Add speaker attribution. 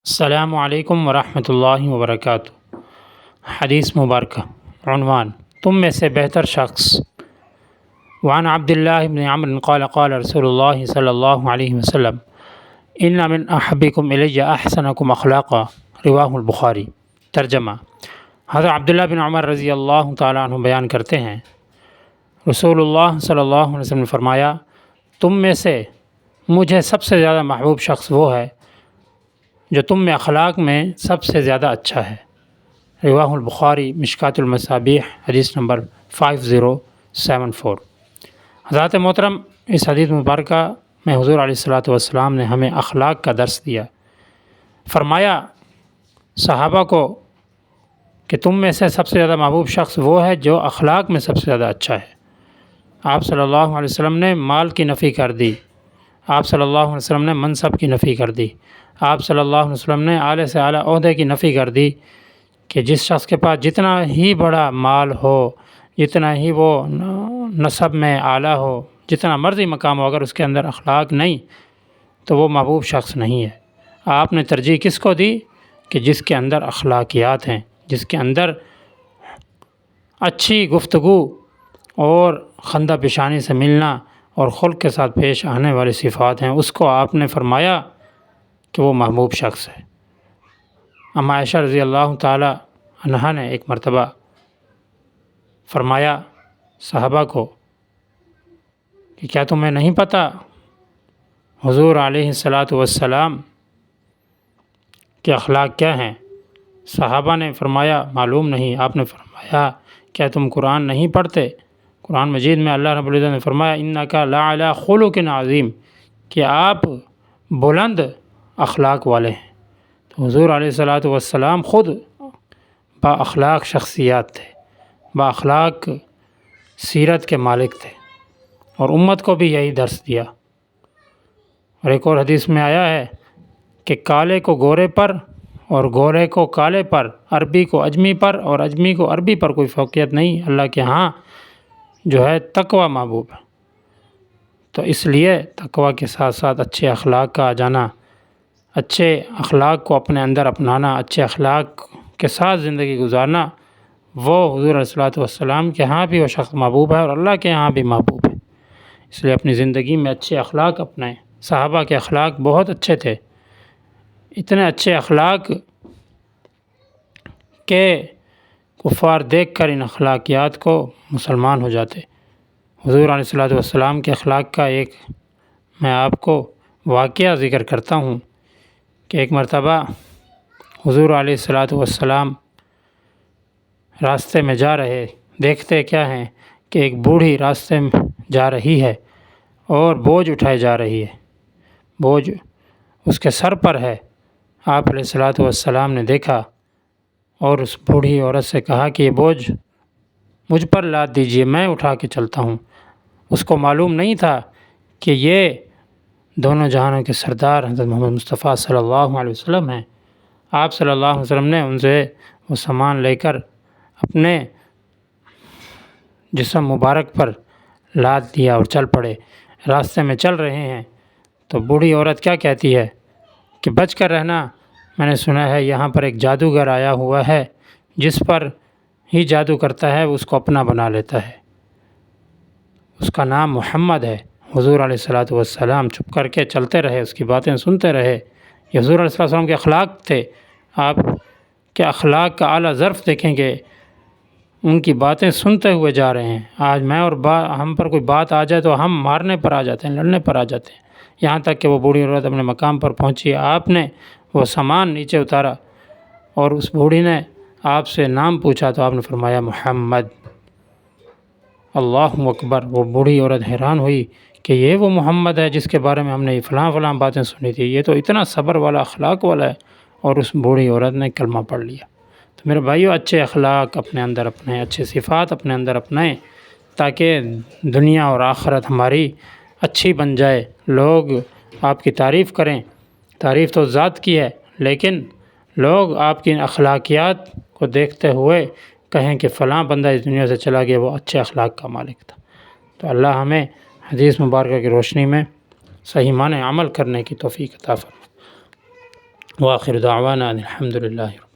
Speaker 1: السلام علیکم ورحمۃ اللہ وبرکاتہ۔ حدیث مبارکہ، عنوان تم میں سے بہتر شخص۔ وعن عبداللہ بن عمرو قال قال رسول اللہ صلی اللہ علیہ وسلم ان من احبکم الی احسنکم اخلاقا، رواہ البخاری۔ ترجمہ: حضرت عبداللہ بن عمر رضی اللہ تعالیٰ عنہ بیان کرتے ہیں، رسول اللہ صلی اللہ علیہ وسلم نے فرمایا، تم میں سے مجھے سب سے زیادہ محبوب شخص وہ ہے جو تم میں اخلاق میں سب سے زیادہ اچھا ہے۔ رواہ البخاری، مشکوٰۃ المصابیح، حدیث نمبر 5074۔ حضرات محترم، اس حدیث مبارکہ میں حضور علیہ الصلوۃ والسلام نے ہمیں اخلاق کا درس دیا۔ فرمایا صحابہ کو کہ تم میں سے سب سے زیادہ محبوب شخص وہ ہے جو اخلاق میں سب سے زیادہ اچھا ہے۔ آپ صلی اللہ علیہ وسلم نے مال کی نفی کر دی، آپ صلی اللہ علیہ وسلم نے منصب کی نفی کر دی، آپ صلی اللہ علیہ وسلم نے اعلیٰ سے اعلیٰ عہدے کی نفی کر دی کہ جس شخص کے پاس جتنا ہی بڑا مال ہو، جتنا ہی وہ نسب میں اعلیٰ ہو، جتنا مرضی مقام ہو، اگر اس کے اندر اخلاق نہیں تو وہ محبوب شخص نہیں ہے۔ آپ نے ترجیح کس کو دی کہ جس کے اندر اخلاقیات ہیں، جس کے اندر اچھی گفتگو اور خندہ پیشانی سے ملنا اور خلق کے ساتھ پیش آنے والی صفات ہیں، اس کو آپ نے فرمایا کہ وہ محبوب شخص ہے۔ اما عائشہ رضی اللہ تعالی عنہا نے ایک مرتبہ فرمایا صحابہ کو کہ کیا تمہیں نہیں پتہ حضور علیہ الصلاۃ والسلام کے اخلاق کیا ہیں؟ صحابہ نے فرمایا معلوم نہیں۔ آپ نے فرمایا کیا تم قرآن نہیں پڑھتے؟ قرآن مجید میں اللہ رب العزت نے فرمایا انک لعلی خلق عظیم، کہ آپ بلند اخلاق والے ہیں۔ تو حضور علیہ الصلوۃ والسلام خود با اخلاق شخصیات تھے، با اخلاق سیرت کے مالک تھے، اور امت کو بھی یہی درس دیا۔ اور ایک اور حدیث میں آیا ہے کہ کالے کو گورے پر اور گورے کو کالے پر، عربی کو اجمی پر اور اجمی کو عربی پر کوئی فوقیت نہیں، اللہ کے ہاں جو ہے تقوی محبوب ہے۔ تو اس لیے تقوی کے ساتھ ساتھ اچھے اخلاق کا آ جانا، اچھے اخلاق کو اپنے اندر اپنانا، اچھے اخلاق کے ساتھ زندگی گزارنا، وہ حضور علیہ الصلوۃ والسلام کے ہاں بھی وہ شخص محبوب ہے اور اللہ کے ہاں بھی محبوب ہے۔ اس لیے اپنی زندگی میں اچھے اخلاق اپنائیں۔ صحابہ کے اخلاق بہت اچھے تھے، اتنے اچھے اخلاق کہ کفار دیکھ کر ان اخلاقیات کو مسلمان ہو جاتے۔ حضور علیہ الصلوۃ والسلام کے اخلاق کا ایک میں آپ کو واقعہ ذکر کرتا ہوں کہ ایک مرتبہ حضور علیہ الصلوۃ والسلام راستے میں جا رہے، دیکھتے کیا ہیں کہ ایک بوڑھی راستے میں جا رہی ہے اور بوجھ اٹھائے جا رہی ہے، بوجھ اس کے سر پر ہے۔ آپ علیہ الصلوۃ والسلام نے دیکھا اور اس بوڑھی عورت سے کہا کہ یہ بوجھ مجھ پر لاد دیجیے، میں اٹھا کے چلتا ہوں۔ اس کو معلوم نہیں تھا کہ یہ دونوں جہانوں کے سردار حضرت محمد مصطفیٰ صلی اللہ علیہ وسلم ہیں۔ آپ صلی اللہ علیہ وسلم نے ان سے وہ سامان لے کر اپنے جسم مبارک پر لاد دیا اور چل پڑے۔ راستے میں چل رہے ہیں تو بوڑھی عورت کیا کہتی ہے کہ بچ کر رہنا، میں نے سنا ہے یہاں پر ایک جادوگر آیا ہوا ہے، جس پر ہی جادو کرتا ہے اس کو اپنا بنا لیتا ہے، اس کا نام محمد ہے۔ حضور علیہ الصلوۃ والسلام چپ کر کے چلتے رہے، اس کی باتیں سنتے رہے۔ یہ حضور علیہ السلام کے اخلاق تھے۔ آپ کے اخلاق کا اعلیٰ ظرف دیکھیں گے، ان کی باتیں سنتے ہوئے جا رہے ہیں۔ آج میں اور ہم پر کوئی بات آ جائے تو ہم مارنے پر آ جاتے ہیں، لڑنے پر آ جاتے ہیں، یہاں تک کہ وہ بوڑھی عورت اپنے مقام پر پہنچی، آپ نے وہ سامان نیچے اتارا اور اس بوڑھی نے آپ سے نام پوچھا تو آپ نے فرمایا محمد۔ اللہ اکبر! وہ بوڑھی عورت حیران ہوئی کہ یہ وہ محمد ہے جس کے بارے میں ہم نے فلاں فلاں باتیں سنی تھی، یہ تو اتنا صبر والا اخلاق والا ہے، اور اس بوڑھی عورت نے کلمہ پڑھ لیا۔ تو میرے بھائیو، اچھے اخلاق اپنے اندر اپنائیں، اچھے صفات اپنے اندر اپنائیں، تاکہ دنیا اور آخرت ہماری اچھی بن جائے، لوگ آپ کی تعریف کریں۔ تعریف تو ذات کی ہے، لیکن لوگ آپ کی اخلاقیات کو دیکھتے ہوئے کہیں کہ فلاں بندہ اس دنیا سے چلا گیا، وہ اچھے اخلاق کا مالک تھا۔ تو اللہ ہمیں حدیث مبارکہ کی روشنی میں صحیح معنی عمل کرنے کی توفیق عطا فرمائے۔ وآخر دعوانا ان الحمد للہ۔